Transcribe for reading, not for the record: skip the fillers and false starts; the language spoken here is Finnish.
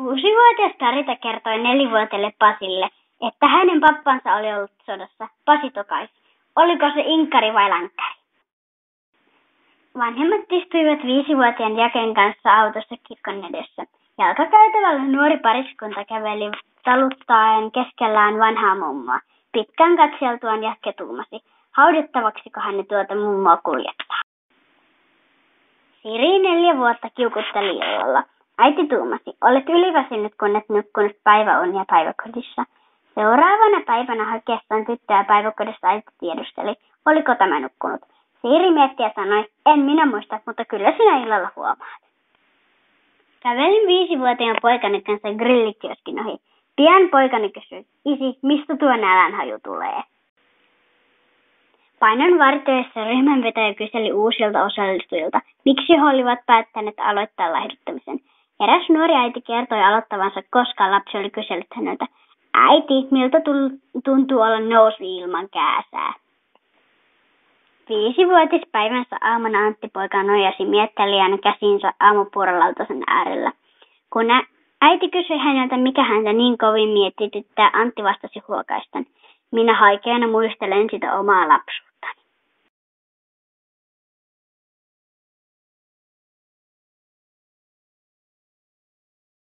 6-vuotias Karita kertoi 4-vuotiaille Pasille, että hänen pappansa oli ollut sodassa. Pasi tokaisi. Oliko se inkari vai länkkäri? Vanhemmat istuivat 5-vuotiaan Jaken kanssa autossa kirkon edessä. Jalkakäytävällä nuori pariskunta käveli taluttaen keskellään vanhaa mummoa. Pitkään katseltuaan Jakke tuumasi, haudattavaksiko hän tuota mummoa kuljettaa. Siri 4 vuotta kiukutteli illalla. Äiti tuumasi, olet yliväsynyt, kun et nukkunut päiväunia päiväkodissa. Seuraavana päivänä hakeessaan tyttöä päiväkodissa äiti tiedusteli, oliko tämä nukkunut. Siri mietti ja sanoi, en minä muista, mutta kyllä sinä illalla huomaat. Kävelin 5-vuotiaan poikani kanssa grillikioskin ohi. Pian poikani kysyi, isi, mistä tuo nälänhaju tulee? Painon vartijoissa ryhmänvetäjä kyseli uusilta osallistujilta, miksi he olivat päättäneet aloittaa lähdyttämisen. Eräs nuori äiti kertoi aloittavansa, koska lapsi oli kysellyt häneltä, äiti, miltä tuntuu olla nousu ilman kääsää? 5-vuotispäivänsä aamuna Antti-poika nojasi miettelijänä käsinsä aamupuurolautasen äärellä. Kun äiti kysyi häneltä, mikä häntä niin kovin mietityttää, Antti vastasi huokaisten. Minä haikeana muistelen sitä omaa lapsuutta.